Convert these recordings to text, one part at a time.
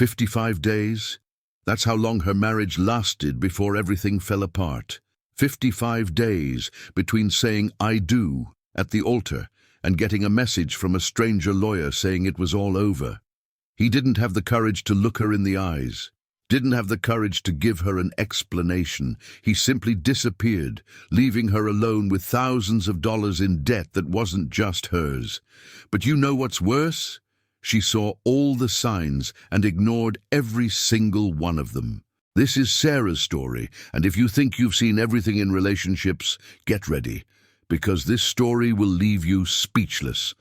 55 days? That's how long her marriage lasted before everything fell apart. 55 days between saying "I do" at the altar and getting a message from a stranger lawyer saying it was all over. He didn't have the courage to look her in the eyes, didn't have the courage to give her an explanation. He simply disappeared, leaving her alone with thousands of dollars in debt that wasn't just hers. But you know what's worse? She saw all the signs and ignored every single one of them. This is Sarah's story, and if you think you've seen everything in relationships, get ready, because this story will leave you speechless.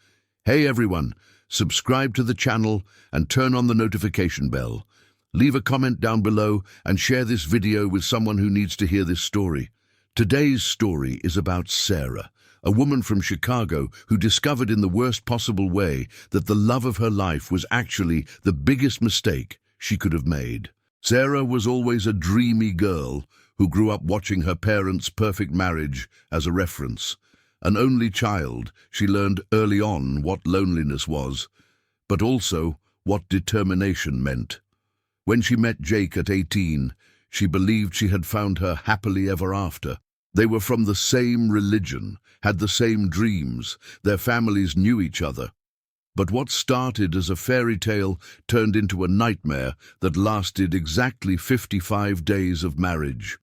Hey everyone, subscribe to the channel and turn on the notification bell. Leave a comment down below and share this video with someone who needs to hear this story. Today's story is about Sarah, a woman from Chicago who discovered in the worst possible way that the love of her life was actually the biggest mistake she could have made. Sarah was always a dreamy girl who grew up watching her parents' perfect marriage as a reference. An only child, she learned early on what loneliness was, but also what determination meant. When she met Jake at 18, she believed she had found her happily ever after. They were from the same religion, had the same dreams, their families knew each other. But what started as a fairy tale turned into a nightmare that lasted exactly 55 days of marriage.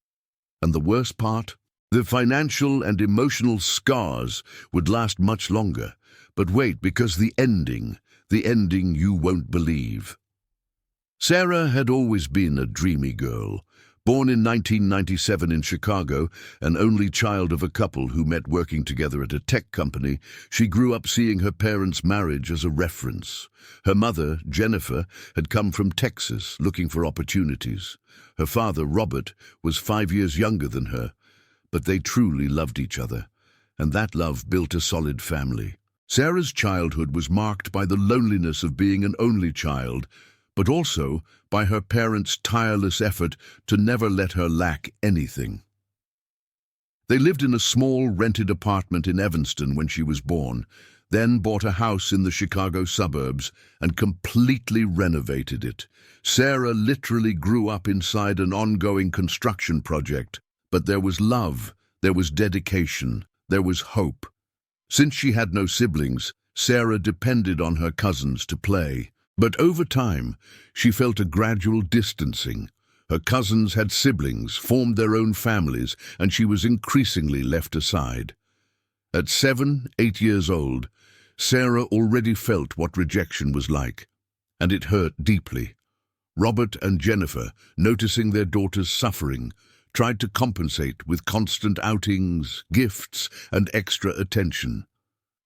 And the worst part? The financial and emotional scars would last much longer. But wait, because the ending you won't believe. Sarah had always been a dreamy girl. Born in 1997 in Chicago, an only child of a couple who met working together at a tech company, she grew up seeing her parents' marriage as a reference. Her mother, Jennifer, had come from Texas looking for opportunities. Her father, Robert, was 5 years younger than her, but they truly loved each other, and that love built a solid family. Sarah's childhood was marked by the loneliness of being an only child, but also by her parents' tireless effort to never let her lack anything. They lived in a small rented apartment in Evanston when she was born, then bought a house in the Chicago suburbs and completely renovated it. Sarah literally grew up inside an ongoing construction project, but there was love, there was dedication, there was hope. Since she had no siblings, Sarah depended on her cousins to play. But over time, she felt a gradual distancing. Her cousins had siblings, formed their own families, and she was increasingly left aside. At 7, 8 years old, Sarah already felt what rejection was like, and it hurt deeply. Robert and Jennifer, noticing their daughter's suffering, tried to compensate with constant outings, gifts, and extra attention.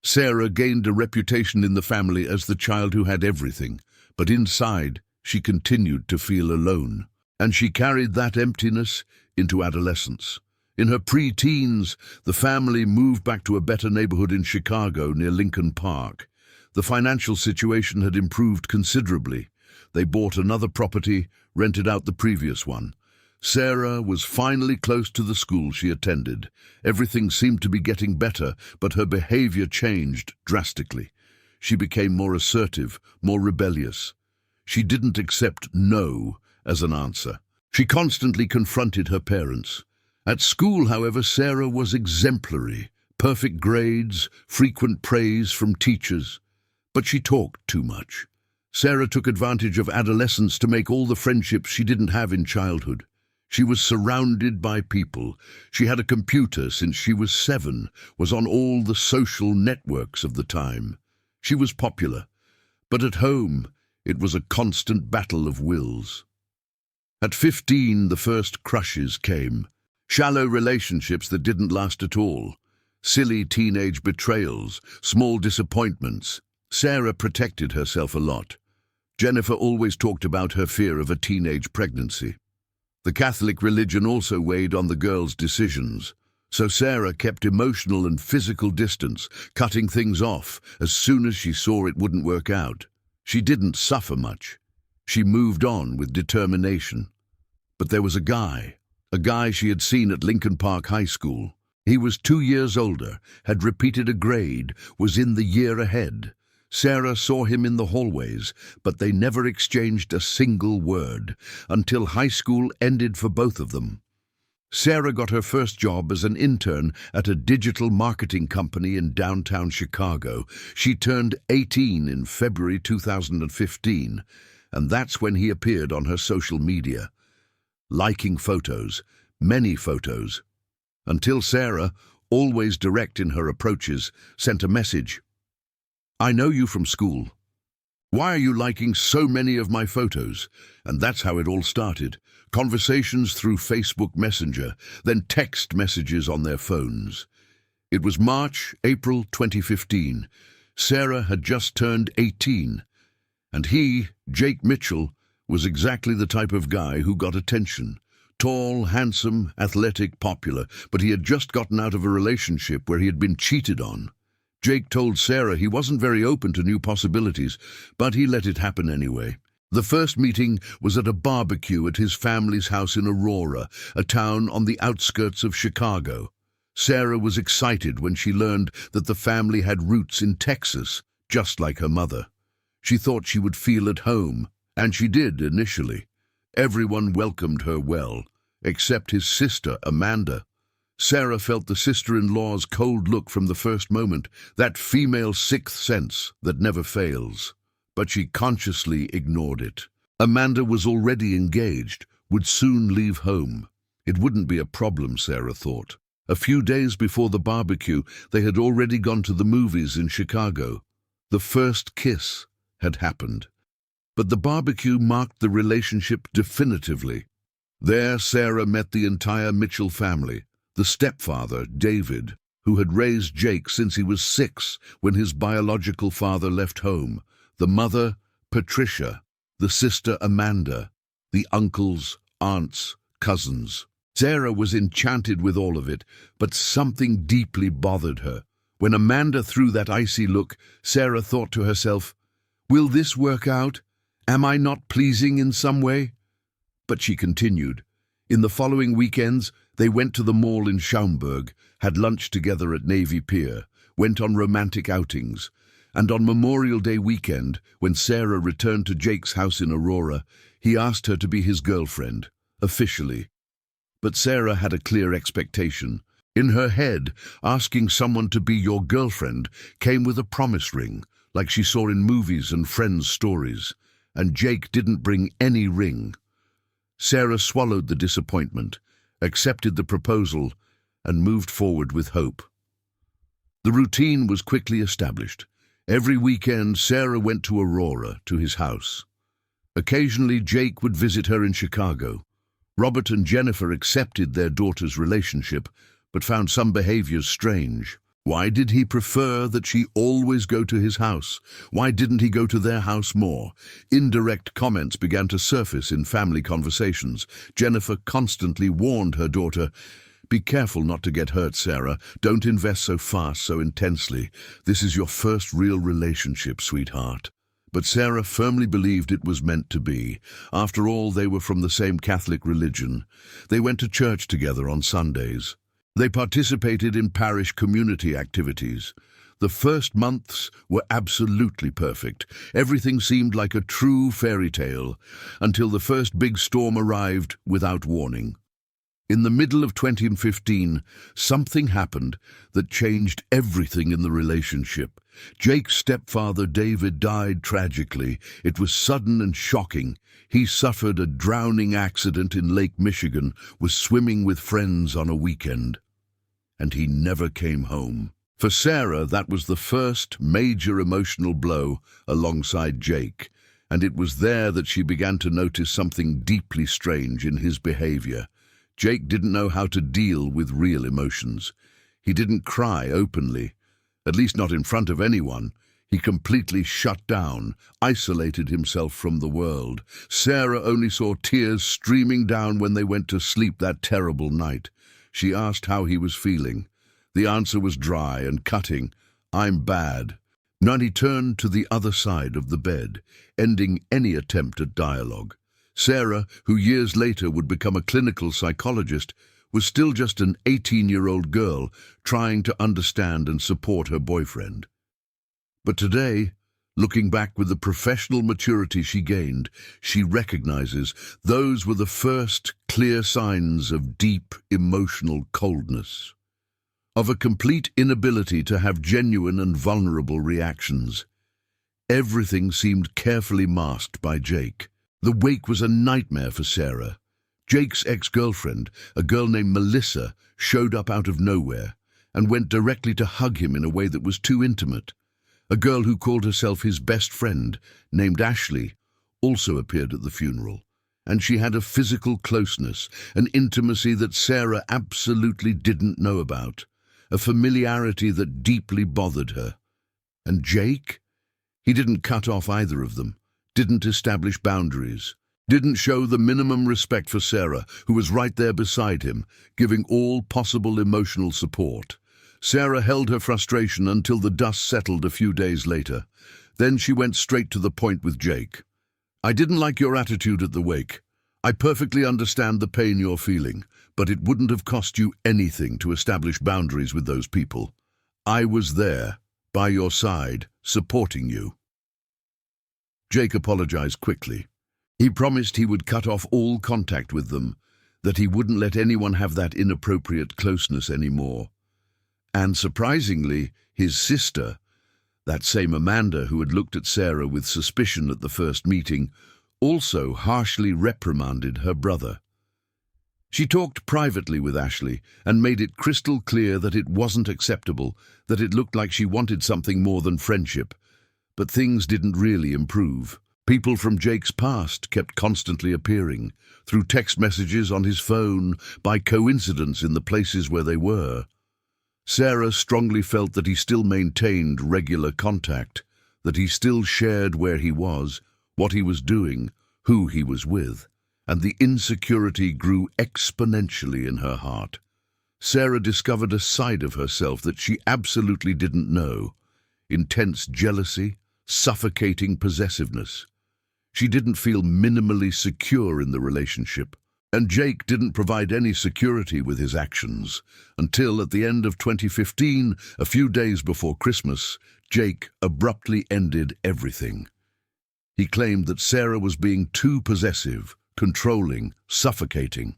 Sarah gained a reputation in the family as the child who had everything, but inside she continued to feel alone, and she carried that emptiness into adolescence. In her pre-teens, the family moved back to a better neighborhood in Chicago near Lincoln Park. The financial situation had improved considerably. They bought another property, rented out the previous one. Sarah was finally close to the school she attended. Everything seemed to be getting better, but her behavior changed drastically. She became more assertive, more rebellious. She didn't accept no as an answer. She constantly confronted her parents. At school, however, Sarah was exemplary. Perfect grades, frequent praise from teachers. But she talked too much. Sarah took advantage of adolescence to make all the friendships she didn't have in childhood. She was surrounded by people. She had a computer since she was 7, was on all the social networks of the time. She was popular, but at home it was a constant battle of wills. At 15, the first crushes came. Shallow relationships that didn't last at all. Silly teenage betrayals, small disappointments. Sarah protected herself a lot. Jennifer always talked about her fear of a teenage pregnancy. The Catholic religion also weighed on the girl's decisions, so Sarah kept emotional and physical distance, cutting things off as soon as she saw it wouldn't work out. She didn't suffer much. She moved on with determination. But there was a guy she had seen at Lincoln Park High School. He was 2 years older, had repeated a grade, was in the year ahead. Sarah saw him in the hallways, but they never exchanged a single word until high school ended for both of them. Sarah got her first job as an intern at a digital marketing company in downtown Chicago. She turned 18 in February 2015, and that's when he appeared on her social media, liking photos, many photos, until Sarah, always direct in her approaches, sent a message. "I know you from school. Why are you liking so many of my photos?" And that's how it all started. Conversations through Facebook Messenger, then text messages on their phones. It was April 2015. Sarah had just turned 18, and he, Jake Mitchell, was exactly the type of guy who got attention. Tall, handsome, athletic, popular, but he had just gotten out of a relationship where he had been cheated on. Jake told Sarah he wasn't very open to new possibilities, but he let it happen anyway. The first meeting was at a barbecue at his family's house in Aurora, a town on the outskirts of Chicago. Sarah was excited when she learned that the family had roots in Texas, just like her mother. She thought she would feel at home, and she did initially. Everyone welcomed her well, except his sister, Amanda. Sarah felt the sister-in-law's cold look from the first moment, that female sixth sense that never fails. But she consciously ignored it. Amanda was already engaged, would soon leave home. It wouldn't be a problem, Sarah thought. A few days before the barbecue, they had already gone to the movies in Chicago. The first kiss had happened. But the barbecue marked the relationship definitively. There, Sarah met the entire Mitchell family. The stepfather, David, who had raised Jake since he was 6 when his biological father left home. The mother, Patricia. The sister, Amanda. The uncles, aunts, cousins. Sarah was enchanted with all of it, but something deeply bothered her. When Amanda threw that icy look, Sarah thought to herself, "Will this work out? Am I not pleasing in some way?" But she continued. In the following weekends, they went to the mall in Schaumburg, had lunch together at Navy Pier, went on romantic outings, and on Memorial Day weekend, when Sarah returned to Jake's house in Aurora, he asked her to be his girlfriend, officially. But Sarah had a clear expectation. In her head, asking someone to be your girlfriend came with a promise ring, like she saw in movies and friends' stories, and Jake didn't bring any ring. Sarah swallowed the disappointment, accepted the proposal, and moved forward with hope. The routine was quickly established. Every weekend, Sarah went to Aurora, to his house. Occasionally, Jake would visit her in Chicago. Robert and Jennifer accepted their daughter's relationship, but found some behaviors strange. Why did he prefer that she always go to his house? Why didn't he go to their house more? Indirect comments began to surface in family conversations. Jennifer constantly warned her daughter, "Be careful not to get hurt, Sarah. Don't invest so fast, so intensely. This is your first real relationship, sweetheart." But Sarah firmly believed it was meant to be. After all, they were from the same Catholic religion. They went to church together on Sundays. They participated in parish community activities. The first months were absolutely perfect. Everything seemed like a true fairy tale, until the first big storm arrived without warning. In the middle of 2015, something happened that changed everything in the relationship. Jake's stepfather, David, died tragically. It was sudden and shocking. He suffered a drowning accident in Lake Michigan, was swimming with friends on a weekend. And he never came home. For Sarah, that was the first major emotional blow alongside Jake, and it was there that she began to notice something deeply strange in his behavior. Jake didn't know how to deal with real emotions. He didn't cry openly, at least not in front of anyone. He completely shut down, isolated himself from the world. Sarah only saw tears streaming down when they went to sleep that terrible night. She asked how he was feeling. The answer was dry and cutting. "I'm bad." Then he turned to the other side of the bed, ending any attempt at dialogue. Sarah, who years later would become a clinical psychologist, was still just an 18-year-old girl trying to understand and support her boyfriend. But today, Looking back with the professional maturity she gained, she recognizes those were the first clear signs of deep emotional coldness, of a complete inability to have genuine and vulnerable reactions. Everything seemed carefully masked by Jake. The wake was a nightmare for Sarah. Jake's ex-girlfriend, a girl named Melissa, showed up out of nowhere and went directly to hug him in a way that was too intimate. A girl who called herself his best friend, named Ashley, also appeared at the funeral, and she had a physical closeness, an intimacy that Sarah absolutely didn't know about, a familiarity that deeply bothered her. And Jake? He didn't cut off either of them, didn't establish boundaries, didn't show the minimum respect for Sarah, who was right there beside him, giving all possible emotional support. Sarah held her frustration until the dust settled a few days later. Then she went straight to the point with Jake. "I didn't like your attitude at the wake. I perfectly understand the pain you're feeling, but it wouldn't have cost you anything to establish boundaries with those people. I was there, by your side, supporting you." Jake apologized quickly. He promised he would cut off all contact with them, that he wouldn't let anyone have that inappropriate closeness anymore. And surprisingly, his sister, that same Amanda who had looked at Sarah with suspicion at the first meeting, also harshly reprimanded her brother. She talked privately with Ashley and made it crystal clear that it wasn't acceptable, that it looked like she wanted something more than friendship. But things didn't really improve. People from Jake's past kept constantly appearing, through text messages on his phone, by coincidence in the places where they were. Sarah strongly felt that he still maintained regular contact, that he still shared where he was, what he was doing, who he was with, and the insecurity grew exponentially in her heart. Sarah discovered a side of herself that she absolutely didn't know: intense jealousy, suffocating possessiveness. She didn't feel minimally secure in the relationship. And Jake didn't provide any security with his actions, until at the end of 2015, a few days before Christmas, Jake abruptly ended everything. He claimed that Sarah was being too possessive, controlling, suffocating,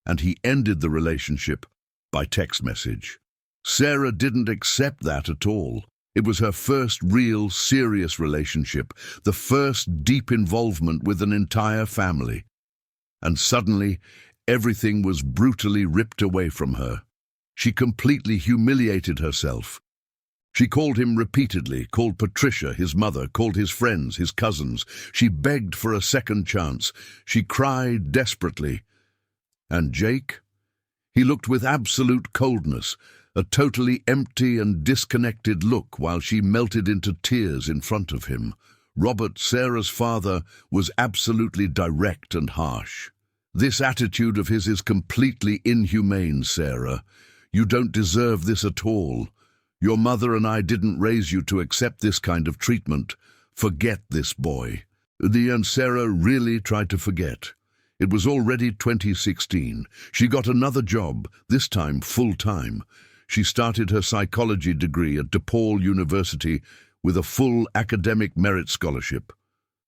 and he ended the relationship by text message. Sarah didn't accept that at all. It was her first real, serious relationship, the first deep involvement with an entire family. And suddenly, everything was brutally ripped away from her. She completely humiliated herself. She called him repeatedly, called Patricia, his mother, called his friends, his cousins. She begged for a second chance. She cried desperately. And Jake? He looked with absolute coldness, a totally empty and disconnected look while she melted into tears in front of him. Robert, Sarah's father, was absolutely direct and harsh. "This attitude of his is completely inhumane, Sarah. You don't deserve this at all. Your mother and I didn't raise you to accept this kind of treatment. Forget this boy." And Sarah really tried to forget. It was already 2016. She got another job, this time full-time. She started her psychology degree at DePaul University with a full academic merit scholarship.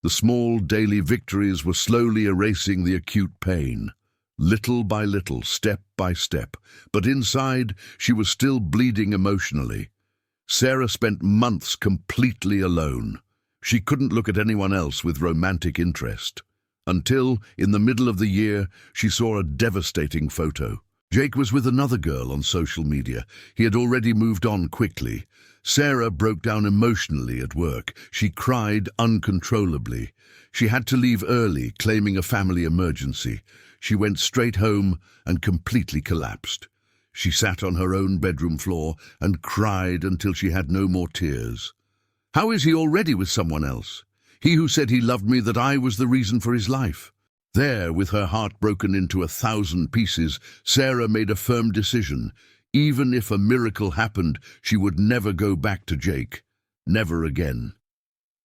The small daily victories were slowly erasing the acute pain, little by little, step by step. But inside, she was still bleeding emotionally. Sarah spent months completely alone. She couldn't look at anyone else with romantic interest. Until, in the middle of the year, she saw a devastating photo. Jake was with another girl on social media. He had already moved on quickly. Sarah broke down emotionally at work. She cried uncontrollably. She had to leave early, claiming a family emergency. She went straight home and completely collapsed. She sat on her own bedroom floor and cried until she had no more tears. How is he already with someone else? He who said he loved me, that I was the reason for his life. There, with her heart broken into 1,000 pieces, Sarah made a firm decision. Even if a miracle happened, she would never go back to Jake. Never again.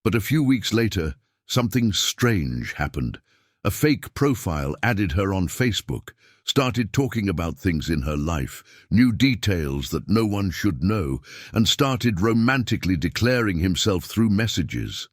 But a few weeks later, something strange happened. A fake profile added her on Facebook. started talking about things in her life, new details that no one should know, and started romantically declaring himself through messages.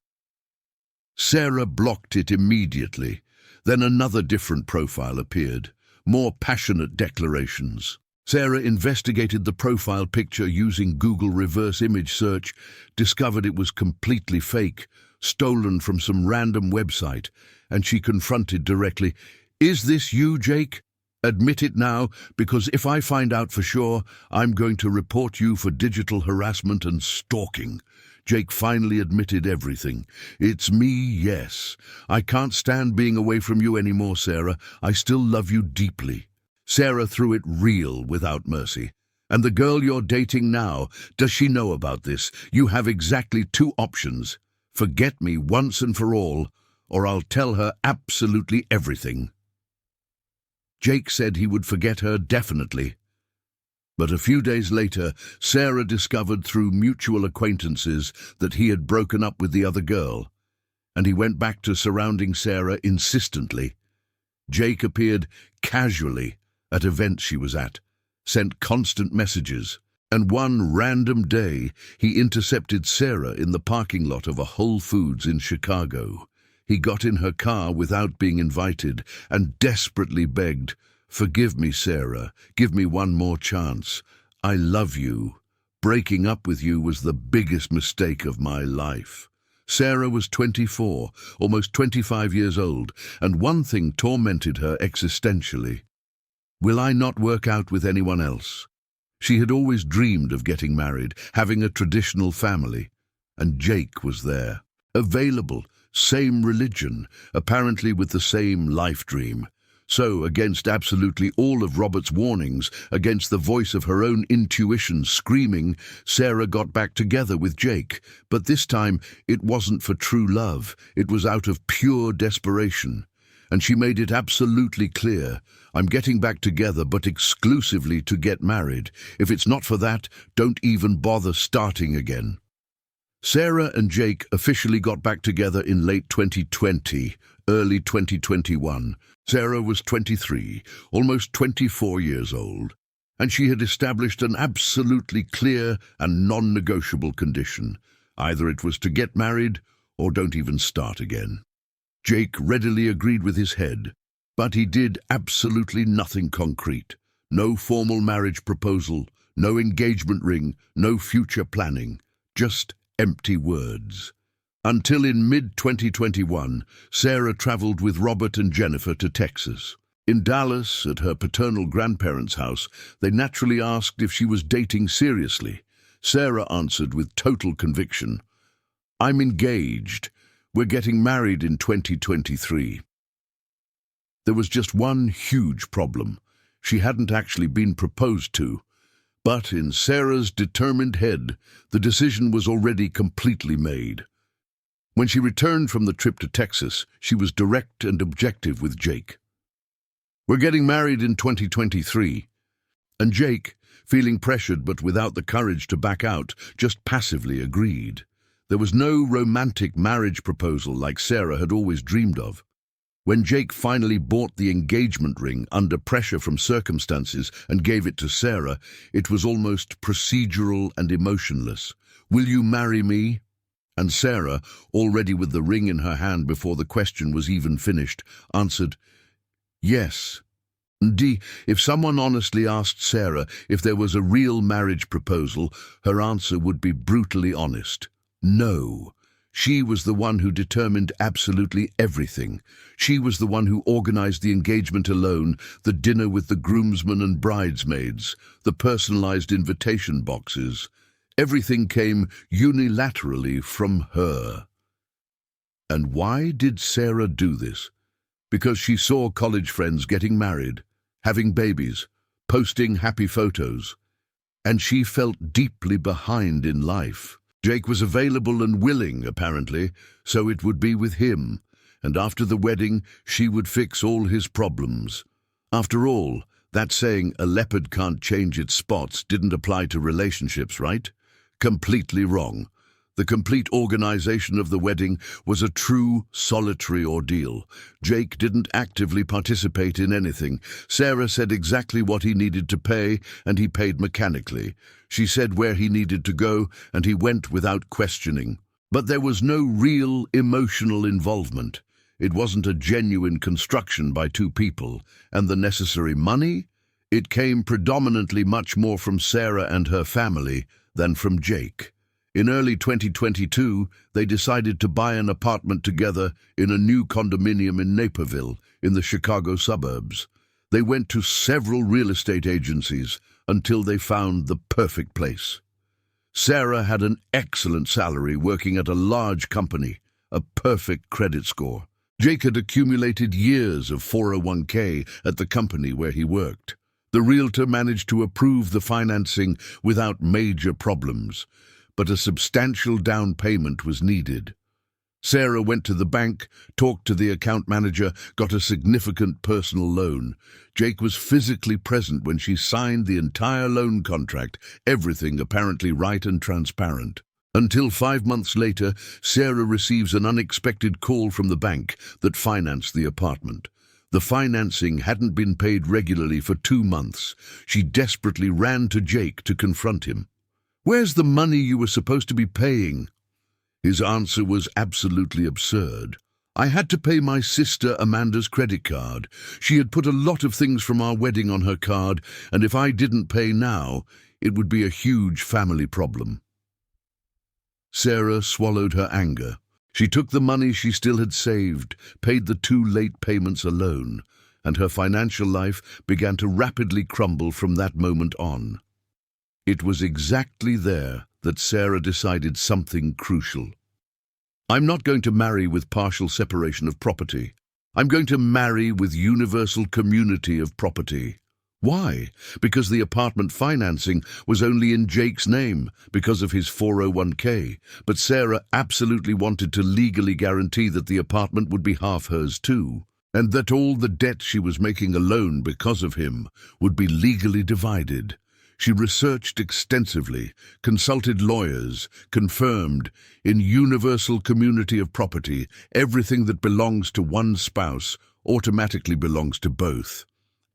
Sarah blocked it immediately. Then another different profile appeared, more passionate declarations. Sarah investigated the profile picture using Google reverse image search, discovered it was completely fake, stolen from some random website, and she confronted directly, "Is this you, Jake? Admit it now, because if I find out for sure, I'm going to report you for digital harassment and stalking." Jake finally admitted everything. "It's me, yes. I can't stand being away from you anymore, Sarah. I still love you deeply." Sarah threw it real without mercy. "And the girl you're dating now, does she know about this? You have exactly two options. Forget me once and for all, or I'll tell her absolutely everything." Jake said he would forget her definitely. But a few days later, Sarah discovered through mutual acquaintances that he had broken up with the other girl, and he went back to surrounding Sarah insistently. Jake appeared casually at events she was at, sent constant messages, and one random day he intercepted Sarah in the parking lot of a Whole Foods in Chicago. He got in her car without being invited and desperately begged, "Forgive me, Sarah. Give me one more chance. I love you. Breaking up with you was the biggest mistake of my life." Sarah was 24, almost 25 years old, and one thing tormented her existentially. Will I not work out with anyone else? She had always dreamed of getting married, having a traditional family, and Jake was there, available, same religion, apparently with the same life dream. So, against absolutely all of Robert's warnings, against the voice of her own intuition screaming, Sarah got back together with Jake. But this time, it wasn't for true love. It was out of pure desperation. And she made it absolutely clear, "I'm getting back together, but exclusively to get married. If it's not for that, don't even bother starting again." Sarah and Jake officially got back together in late 2020, early 2021. Sarah was 23, almost 24 years old, and she had established an absolutely clear and non-negotiable condition. Either it was to get married or don't even start again. Jake readily agreed with his head, but he did absolutely nothing concrete. No formal marriage proposal, no engagement ring, no future planning, just empty words. Until in mid-2021, Sarah traveled with Robert and Jennifer to Texas. In Dallas, at her paternal grandparents' house, they naturally asked if she was dating seriously. Sarah answered with total conviction, "I'm engaged. We're getting married in 2023. There was just one huge problem. She hadn't actually been proposed to. But in Sarah's determined head, the decision was already completely made. When she returned from the trip to Texas, she was direct and objective with Jake. "We're getting married in 2023. And Jake, feeling pressured but without the courage to back out, just passively agreed. There was no romantic marriage proposal like Sarah had always dreamed of. When Jake finally bought the engagement ring under pressure from circumstances and gave it to Sarah, it was almost procedural and emotionless. "Will you marry me?" And Sarah, already with the ring in her hand before the question was even finished, answered, "Yes." If someone honestly asked Sarah if there was a real marriage proposal, her answer would be brutally honest. No. She was the one who determined absolutely everything. She was the one who organized the engagement alone, the dinner with the groomsmen and bridesmaids, the personalized invitation boxes. Everything came unilaterally from her. And why did Sarah do this? Because she saw college friends getting married, having babies, posting happy photos, and she felt deeply behind in life. Jake was available and willing, apparently, so it would be with him, and after the wedding, she would fix all his problems. After all, that saying, "a leopard can't change its spots," didn't apply to relationships, right? Completely wrong. The complete organization of the wedding was a true solitary ordeal. Jake didn't actively participate in anything. Sarah said exactly what he needed to pay, and he paid mechanically. She said where he needed to go, and he went without questioning. But there was no real emotional involvement. It wasn't a genuine construction by two people, and the necessary money? It came predominantly much more from Sarah and her family than from Jake. In early 2022, they decided to buy an apartment together in a new condominium in Naperville, in the Chicago suburbs. They went to several real estate agencies until they found the perfect place. Sarah had an excellent salary working at a large company, a perfect credit score. Jake had accumulated years of 401k at the company where he worked. The realtor managed to approve the financing without major problems, but a substantial down payment was needed. Sarah went to the bank, talked to the account manager, got a significant personal loan. Jake was physically present when she signed the entire loan contract, everything apparently right and transparent. Until 5 months later, Sarah receives an unexpected call from the bank that financed the apartment. The financing hadn't been paid regularly for 2 months. She desperately ran to Jake to confront him. "Where's the money you were supposed to be paying?" His answer was absolutely absurd. "I had to pay my sister Amanda's credit card. She had put a lot of things from our wedding on her card, and if I didn't pay now, it would be a huge family problem." Sarah swallowed her anger. She took the money she still had saved, paid the 2 late payments alone, and her financial life began to rapidly crumble from that moment on. It was exactly there that Sarah decided something crucial. "I'm not going to marry with partial separation of property. I'm going to marry with universal community of property." Why? Because the apartment financing was only in Jake's name because of his 401k, but Sarah absolutely wanted to legally guarantee that the apartment would be half hers too, and that all the debt she was making alone because of him would be legally divided. She researched extensively, consulted lawyers, confirmed, in universal community of property, everything that belongs to one spouse automatically belongs to both.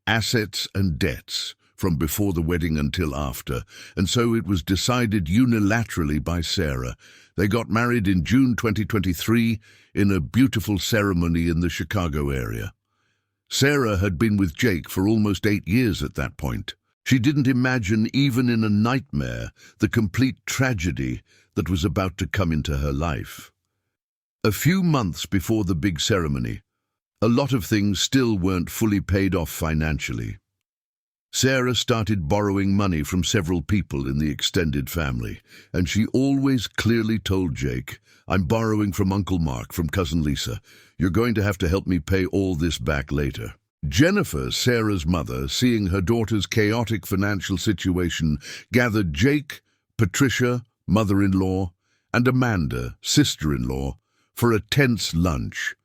Assets and debts, from before the wedding until after, and so it was decided unilaterally by Sarah. They got married in June 2023 in a beautiful ceremony in the Chicago area. Sarah had been with Jake for almost 8 years at that point. She didn't imagine, even in a nightmare, the complete tragedy that was about to come into her life. A few months before the big ceremony, a lot of things still weren't fully paid off financially. Sarah started borrowing money from several people in the extended family, and she always clearly told Jake, "I'm borrowing from Uncle Mark, from Cousin Lisa. You're going to have to help me pay all this back later." Jennifer, Sarah's mother, seeing her daughter's chaotic financial situation, gathered Jake, Patricia, mother-in-law, and Amanda, sister-in-law, for a tense lunch,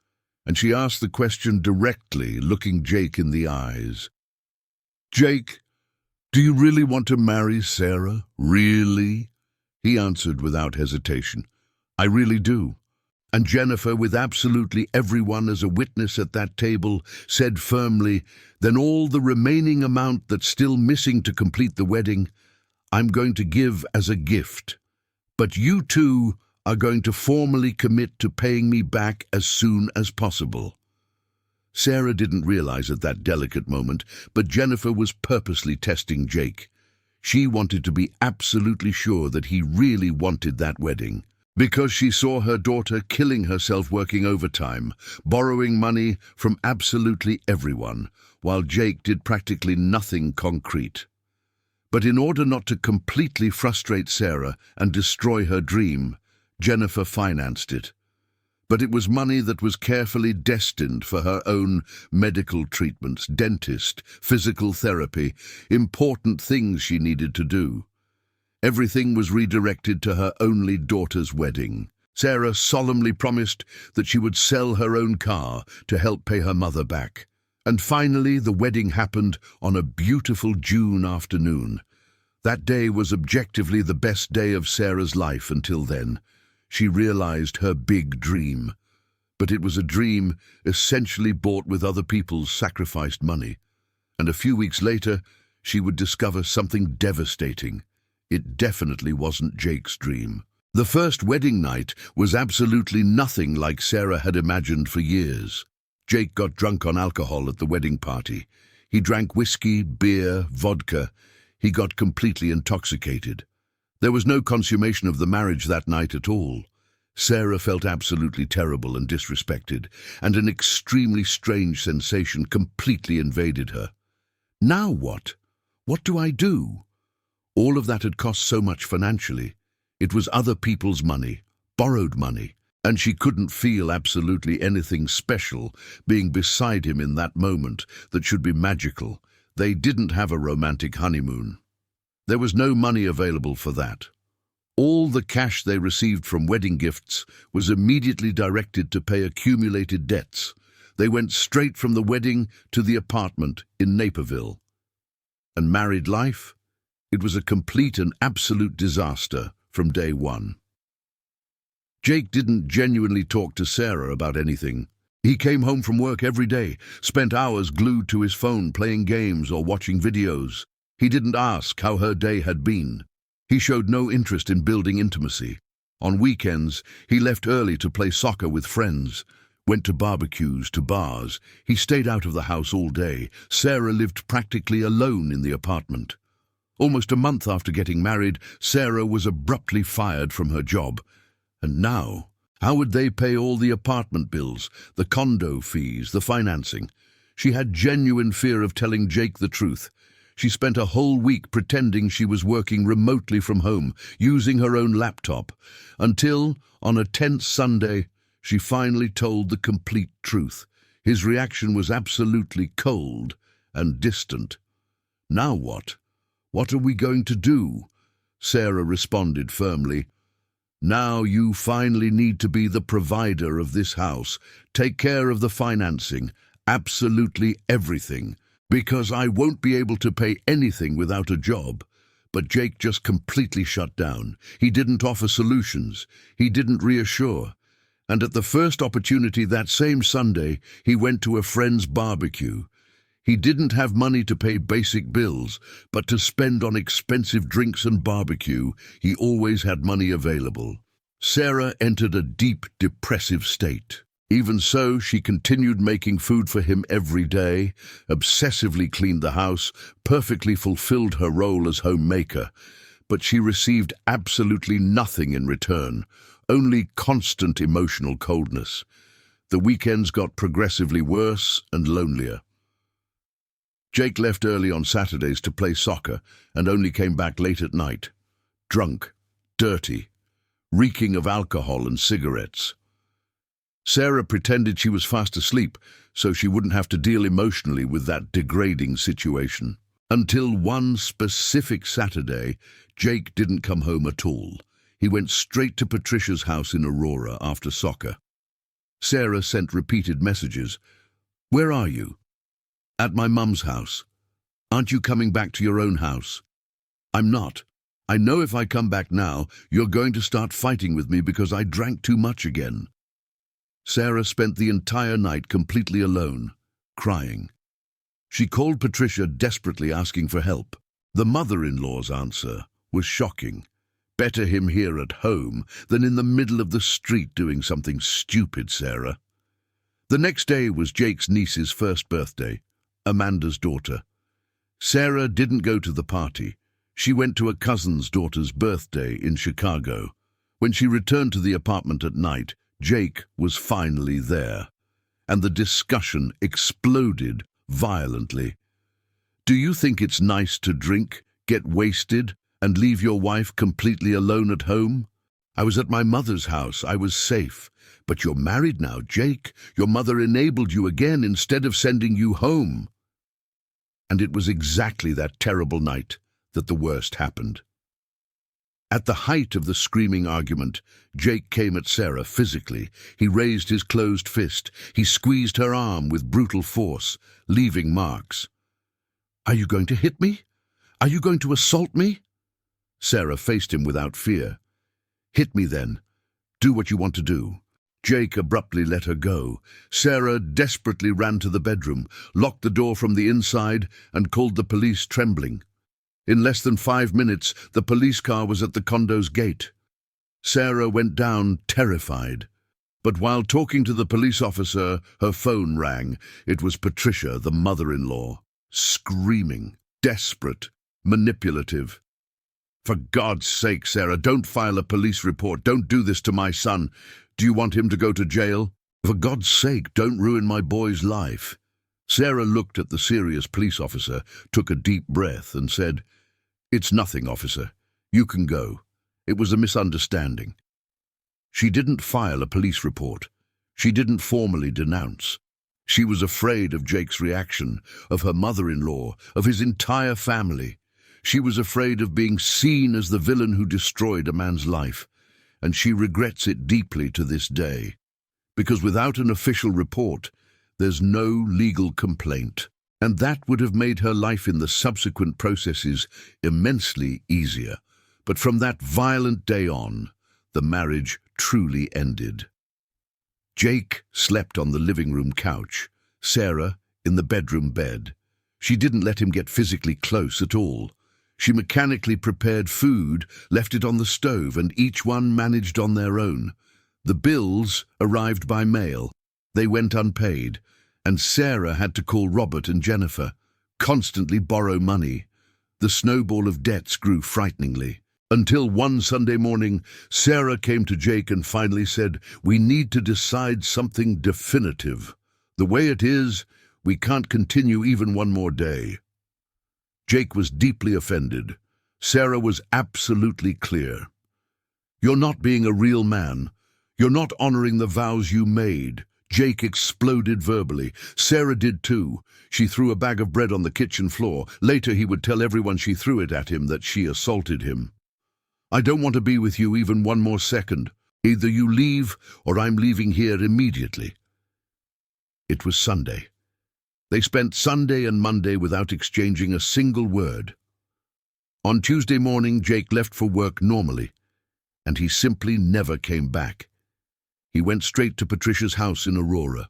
and she asked the question directly, looking Jake in the eyes. "Jake, do you really want to marry Sarah? Really?" He answered without hesitation. "I really do." And Jennifer, with absolutely everyone as a witness at that table, said firmly, "Then all the remaining amount that's still missing to complete the wedding, I'm going to give as a gift. But you two are going to formally commit to paying me back as soon as possible." Sarah didn't realize at that delicate moment, but Jennifer was purposely testing Jake. She wanted to be absolutely sure that he really wanted that wedding, because she saw her daughter killing herself working overtime, borrowing money from absolutely everyone, while Jake did practically nothing concrete. But in order not to completely frustrate Sarah and destroy her dream, Jennifer financed it. But it was money that was carefully destined for her own medical treatments, dentist, physical therapy, important things she needed to do. Everything was redirected to her only daughter's wedding. Sarah solemnly promised that she would sell her own car to help pay her mother back. And finally, the wedding happened on a beautiful June afternoon. That day was objectively the best day of Sarah's life until then. she realized her big dream. But it was a dream essentially bought with other people's sacrificed money. And a few weeks later, she would discover something devastating. It definitely wasn't Jake's dream. The first wedding night was absolutely nothing like Sarah had imagined for years. Jake got drunk on alcohol at the wedding party. He drank whiskey, beer, vodka. He got completely intoxicated. There was no consummation of the marriage that night at all. Sarah felt absolutely terrible and disrespected, and an extremely strange sensation completely invaded her. Now what? What do I do? All of that had cost so much financially. It was other people's money, borrowed money, and she couldn't feel absolutely anything special being beside him in that moment that should be magical. They didn't have a romantic honeymoon. There was no money available for that. All the cash they received from wedding gifts was immediately directed to pay accumulated debts. They went straight from the wedding to the apartment in Naperville. And married life? It was a complete and absolute disaster from day one. Jake didn't genuinely talk to Sarah about anything. He came home from work every day, spent hours glued to his phone playing games or watching videos. He didn't ask how her day had been. He showed no interest in building intimacy. On weekends, he left early to play soccer with friends, went to barbecues, to bars. He stayed out of the house all day. Sarah lived practically alone in the apartment. Almost a month after getting married, Sarah was abruptly fired from her job. And now, how would they pay all the apartment bills, the condo fees, the financing? She had genuine fear of telling Jake the truth. She spent a whole week pretending she was working remotely from home, using her own laptop, until, on a tense Sunday, she finally told the complete truth. His reaction was absolutely cold and distant. "Now what? What are we going to do?" Sarah responded firmly. "Now you finally need to be the provider of this house. Take care of the financing, absolutely everything. Because I won't be able to pay anything without a job." But Jake just completely shut down. He didn't offer solutions. He didn't reassure. And at the first opportunity that same Sunday, he went to a friend's barbecue. He didn't have money to pay basic bills, but to spend on expensive drinks and barbecue, he always had money available. Sarah entered a deep, depressive state. Even so, she continued making food for him every day, obsessively cleaned the house, perfectly fulfilled her role as homemaker. But she received absolutely nothing in return, only constant emotional coldness. The weekends got progressively worse and lonelier. Jake left early on Saturdays to play soccer and only came back late at night, drunk, dirty, reeking of alcohol and cigarettes. Sarah pretended she was fast asleep so she wouldn't have to deal emotionally with that degrading situation. Until one specific Saturday, Jake didn't come home at all. He went straight to Patricia's house in Aurora after soccer. Sarah sent repeated messages. "Where are you?" "At my mum's house." "Aren't you coming back to your own house?" "I'm not. I know if I come back now, you're going to start fighting with me because I drank too much again." Sarah spent the entire night completely alone, crying. She called Patricia desperately asking for help. The mother-in-law's answer was shocking. "Better him here at home than in the middle of the street doing something stupid, Sarah." The next day was Jake's niece's first birthday, Amanda's daughter. Sarah didn't go to the party. She went to a cousin's daughter's birthday in Chicago. When she returned to the apartment at night, Jake was finally there, and the discussion exploded violently. "Do you think it's nice to drink, get wasted, and leave your wife completely alone at home? I was at my mother's house. I was safe. But you're married now, Jake. Your mother enabled you again instead of sending you home." And it was exactly that terrible night that the worst happened. At the height of the screaming argument, Jake came at Sarah physically. He raised his closed fist. He squeezed her arm with brutal force, leaving marks. "Are you going to hit me? Are you going to assault me?" Sarah faced him without fear. "Hit me then. Do what you want to do." Jake abruptly let her go. Sarah desperately ran to the bedroom, locked the door from the inside, and called the police, trembling. In less than 5 minutes, the police car was at the condo's gate. Sarah went down, terrified. But while talking to the police officer, her phone rang. It was Patricia, the mother-in-law, screaming, desperate, manipulative. "For God's sake, Sarah, don't file a police report. Don't do this to my son. Do you want him to go to jail? For God's sake, don't ruin my boy's life." Sarah looked at the serious police officer, took a deep breath, and said, "It's nothing, officer. You can go. It was a misunderstanding." She didn't file a police report. She didn't formally denounce. She was afraid of Jake's reaction, of her mother-in-law, of his entire family. She was afraid of being seen as the villain who destroyed a man's life, and she regrets it deeply to this day. Because without an official report, there's no legal complaint, and that would have made her life in the subsequent processes immensely easier. But from that violent day on, the marriage truly ended. Jake slept on the living room couch, Sarah in the bedroom bed. She didn't let him get physically close at all. She mechanically prepared food, left it on the stove, and each one managed on their own. The bills arrived by mail. They went unpaid, and Sarah had to call Robert and Jennifer, constantly borrow money. The snowball of debts grew frighteningly. Until one Sunday morning, Sarah came to Jake and finally said, "We need to decide something definitive. The way it is, we can't continue even one more day." Jake was deeply offended. Sarah was absolutely clear. "You're not being a real man. You're not honoring the vows you made." Jake exploded verbally. Sarah did too. She threw a bag of bread on the kitchen floor. Later he would tell everyone she threw it at him that she assaulted him. "I don't want to be with you even one more second. Either you leave or I'm leaving here immediately." It was Sunday. They spent Sunday and Monday without exchanging a single word. On Tuesday morning, Jake left for work normally, and he simply never came back. He went straight to Patricia's house in Aurora,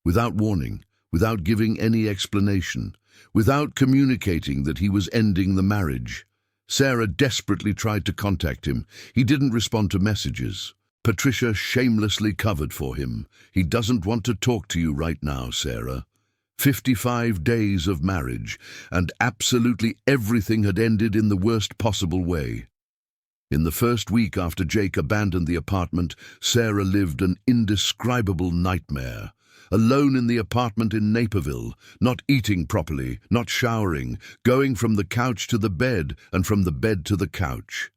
without warning, without giving any explanation, without communicating that he was ending the marriage. Sarah desperately tried to contact him. He didn't respond to messages. Patricia shamelessly covered for him. "He doesn't want to talk to you right now, Sarah." 55 days of marriage, and absolutely everything had ended in the worst possible way. In the first week after Jake abandoned the apartment, Sarah lived an indescribable nightmare. Alone in the apartment in Naperville, not eating properly, not showering, going from the couch to the bed and from the bed to the couch.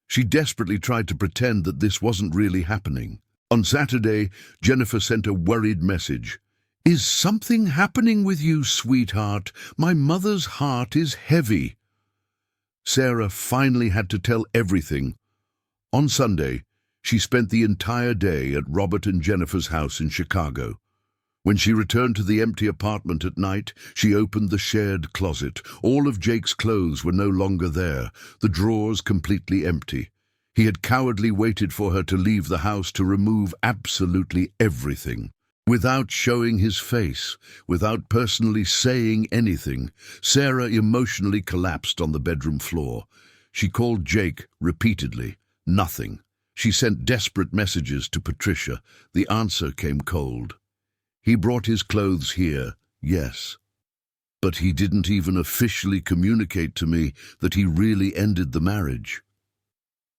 She desperately tried to pretend that this wasn't really happening. On Saturday, Jennifer sent a worried message. "Is something happening with you, sweetheart? My mother's heart is heavy." Sarah finally had to tell everything. On Sunday, she spent the entire day at Robert and Jennifer's house in Chicago. When she returned to the empty apartment at night, she opened the shared closet. All of Jake's clothes were no longer there, the drawers completely empty. He had cowardly waited for her to leave the house to remove absolutely everything. Without showing his face, without personally saying anything, Sarah emotionally collapsed on the bedroom floor. She called Jake repeatedly. Nothing. She sent desperate messages to Patricia. The answer came cold. He brought his clothes here, yes. But he didn't even officially communicate to me that he really ended the marriage.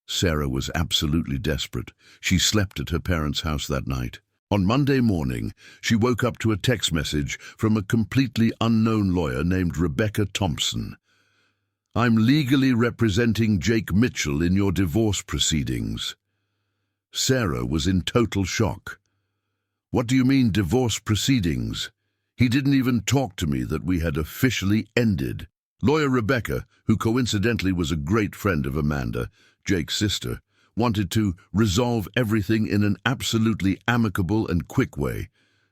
Sarah was absolutely desperate. She slept at her parents' house that night. On Monday morning, she woke up to a text message from a completely unknown lawyer named Rebecca Thompson. "I'm legally representing Jake Mitchell in your divorce proceedings." Sarah was in total shock. "What do you mean, divorce proceedings? He didn't even talk to me that we had officially ended." Lawyer Rebecca, who coincidentally was a great friend of Amanda, Jake's sister, wanted to resolve everything in an absolutely amicable and quick way.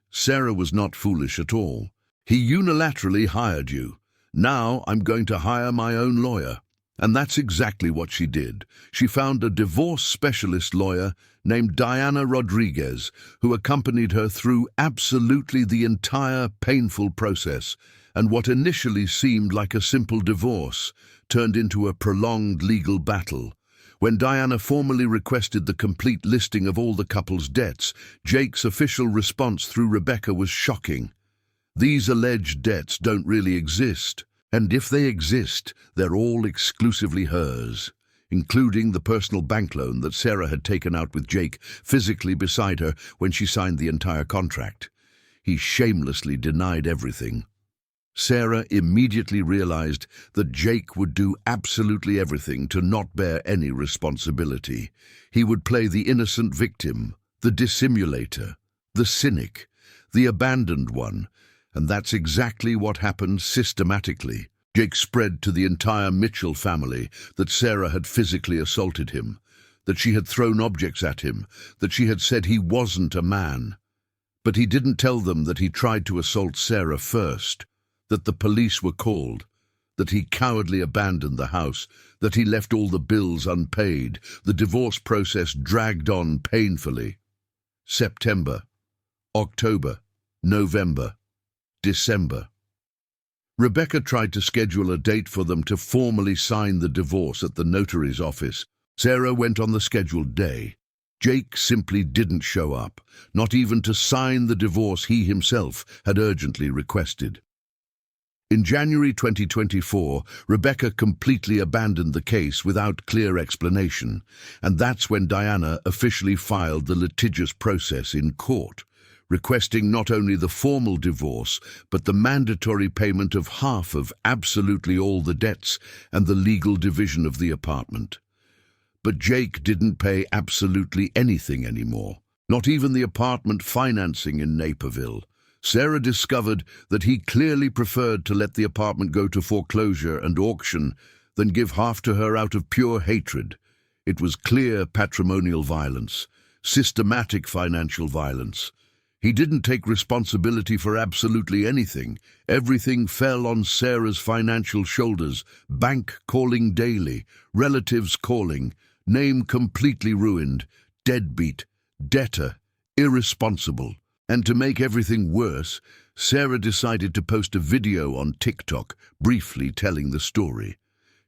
Sarah was not foolish at all. "He unilaterally hired you. Now I'm going to hire my own lawyer." And that's exactly what she did. She found a divorce specialist lawyer named Diana Rodriguez, who accompanied her through absolutely the entire painful process, and what initially seemed like a simple divorce turned into a prolonged legal battle. When Diana formally requested the complete listing of all the couple's debts, Jake's official response through Rebecca was shocking. These alleged debts don't really exist, and if they exist, they're all exclusively hers, including the personal bank loan that Sarah had taken out with Jake physically beside her when she signed the entire contract. He shamelessly denied everything. Sarah immediately realized that Jake would do absolutely everything to not bear any responsibility. He would play the innocent victim, the dissimulator, the cynic, the abandoned one, and that's exactly what happened systematically. Jake spread to the entire Mitchell family that Sarah had physically assaulted him, that she had thrown objects at him, that she had said he wasn't a man. But he didn't tell them that he tried to assault Sarah first, that the police were called, that he cowardly abandoned the house, that he left all the bills unpaid. The divorce process dragged on painfully. September, October, November, December. Rebecca tried to schedule a date for them to formally sign the divorce at the notary's office. Sarah went on the scheduled day. Jake simply didn't show up, not even to sign the divorce he himself had urgently requested. In January 2024, Rebecca completely abandoned the case without clear explanation, and that's when Diana officially filed the litigious process in court, requesting not only the formal divorce, but the mandatory payment of half of absolutely all the debts and the legal division of the apartment. But Jake didn't pay absolutely anything anymore, not even the apartment financing in Naperville. Sarah discovered that he clearly preferred to let the apartment go to foreclosure and auction than give half to her out of pure hatred. It was clear patrimonial violence, systematic financial violence. He didn't take responsibility for absolutely anything. Everything fell on Sarah's financial shoulders. Bank calling daily, relatives calling, name completely ruined, deadbeat, debtor, irresponsible. And to make everything worse, Sarah decided to post a video on TikTok, briefly telling the story.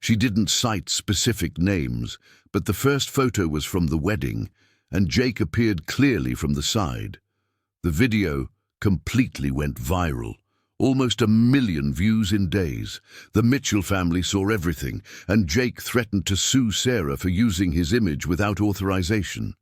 She didn't cite specific names, but the first photo was from the wedding, and Jake appeared clearly from the side. The video completely went viral, almost 1 million views in days. The Mitchell family saw everything, and Jake threatened to sue Sarah for using his image without authorization.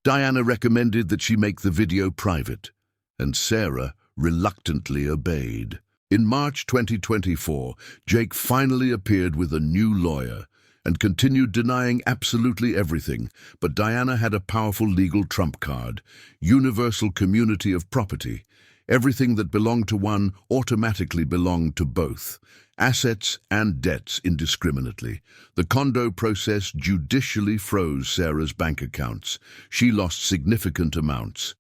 Diana recommended that she make the video private, and Sarah reluctantly obeyed. In March 2024, Jake finally appeared with a new lawyer and continued denying absolutely everything, but Diana had a powerful legal trump card: universal community of property. Everything that belonged to one automatically belonged to both, assets and debts indiscriminately. The condo process judicially froze Sarah's bank accounts. She lost significant amounts.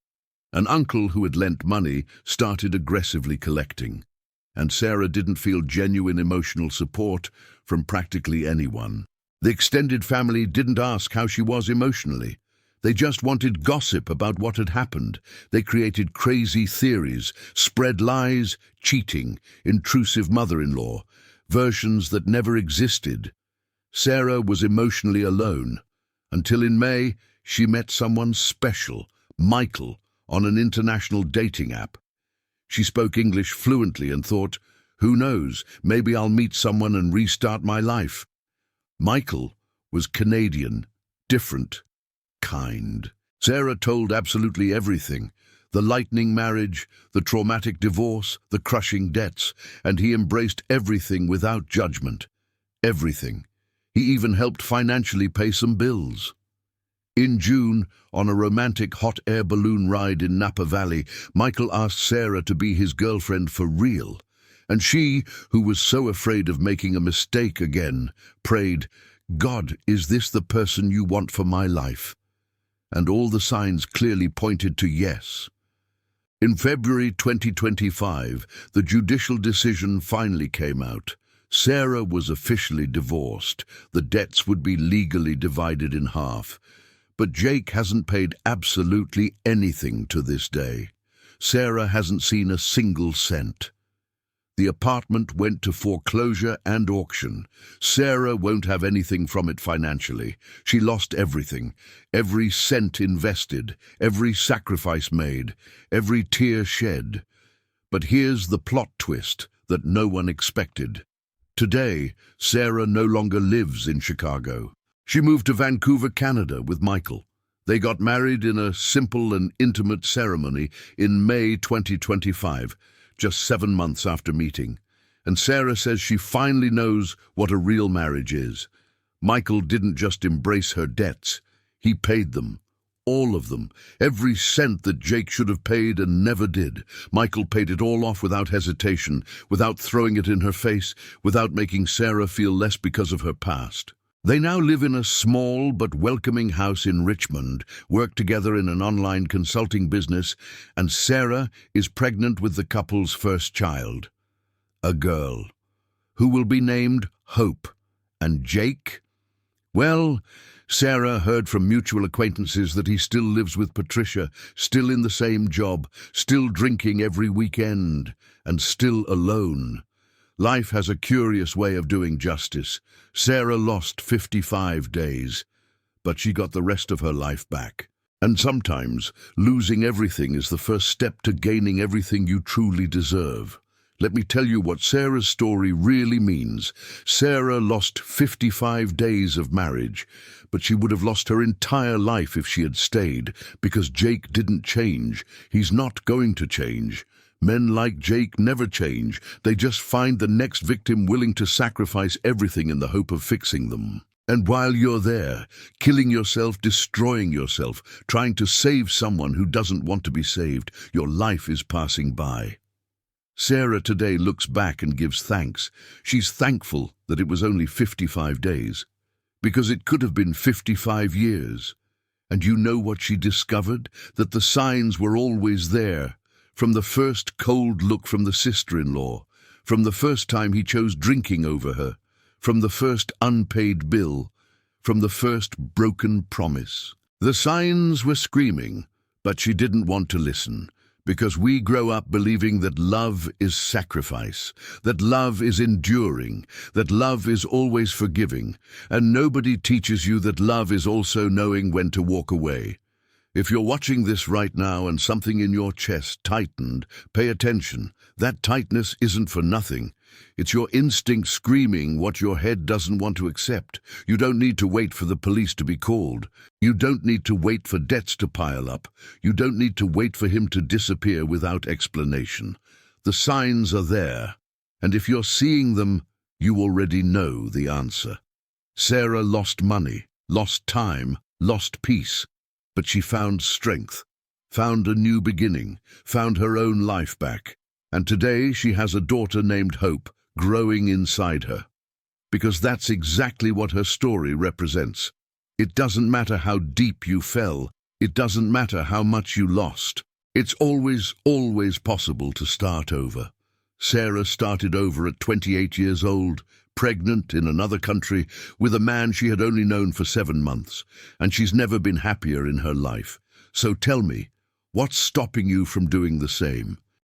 An uncle who had lent money started aggressively collecting, and Sarah didn't feel genuine emotional support from practically anyone. The extended family didn't ask how she was emotionally. They just wanted gossip about what had happened. They created crazy theories, spread lies, cheating, intrusive mother-in-law, versions that never existed. Sarah was emotionally alone, until in May she met someone special, Michael, on an international dating app. She spoke English fluently and thought, who knows, maybe I'll meet someone and restart my life. Michael was Canadian, different, kind. Sarah told absolutely everything: the lightning marriage, the traumatic divorce, the crushing debts, and he embraced everything without judgment. Everything. He even helped financially pay some bills. In June, on a romantic hot air balloon ride in Napa Valley, Michael asked Sarah to be his girlfriend for real. And she, who was so afraid of making a mistake again, prayed, "God, is this the person you want for my life?" And all the signs clearly pointed to yes. In February 2025, the judicial decision finally came out. Sarah was officially divorced. The debts would be legally divided in half. But Jake hasn't paid absolutely anything to this day. Sarah hasn't seen a single cent. The apartment went to foreclosure and auction. Sarah won't have anything from it financially. She lost everything. Every cent invested, every sacrifice made, every tear shed. But here's the plot twist that no one expected. Today, Sarah no longer lives in Chicago. She moved to Vancouver, Canada with Michael. They got married in a simple and intimate ceremony in May 2025, just 7 months after meeting. And Sarah says she finally knows what a real marriage is. Michael didn't just embrace her debts, he paid them. All of them. Every cent that Jake should have paid and never did. Michael paid it all off without hesitation, without throwing it in her face, without making Sarah feel less because of her past. They now live in a small but welcoming house in Richmond, work together in an online consulting business, and Sarah is pregnant with the couple's first child, a girl, who will be named Hope. And Jake? Well, Sarah heard from mutual acquaintances that he still lives with Patricia, still in the same job, still drinking every weekend, and still alone. Life has a curious way of doing justice. Sarah lost 55 days, but she got the rest of her life back. And sometimes, losing everything is the first step to gaining everything you truly deserve. Let me tell you what Sarah's story really means. Sarah lost 55 days of marriage, but she would have lost her entire life if she had stayed, because Jake didn't change. He's not going to change. Men like Jake never change. They just find the next victim willing to sacrifice everything in the hope of fixing them. And while you're there, killing yourself, destroying yourself, trying to save someone who doesn't want to be saved, your life is passing by. Sarah today looks back and gives thanks. She's thankful that it was only 55 days, because it could have been 55 years. And you know what she discovered? That the signs were always there. From the first cold look from the sister-in-law, from the first time he chose drinking over her, from the first unpaid bill, from the first broken promise. The signs were screaming, but she didn't want to listen. Because we grow up believing that love is sacrifice, that love is enduring, that love is always forgiving, and nobody teaches you that love is also knowing when to walk away. If you're watching this right now and something in your chest tightened, pay attention. That tightness isn't for nothing. It's your instinct screaming what your head doesn't want to accept. You don't need to wait for the police to be called. You don't need to wait for debts to pile up. You don't need to wait for him to disappear without explanation. The signs are there, and if you're seeing them, you already know the answer. Sarah lost money, lost time, lost peace, but she found strength, found a new beginning, found her own life back. And today she has a daughter named Hope growing inside her. Because that's exactly what her story represents. It doesn't matter how deep you fell. It doesn't matter how much you lost. It's always possible to start over. Sarah started over at 28 years old, pregnant in another country, with a man she had only known for 7 months, and she's never been happier in her life. So tell me, what's stopping you from doing the same?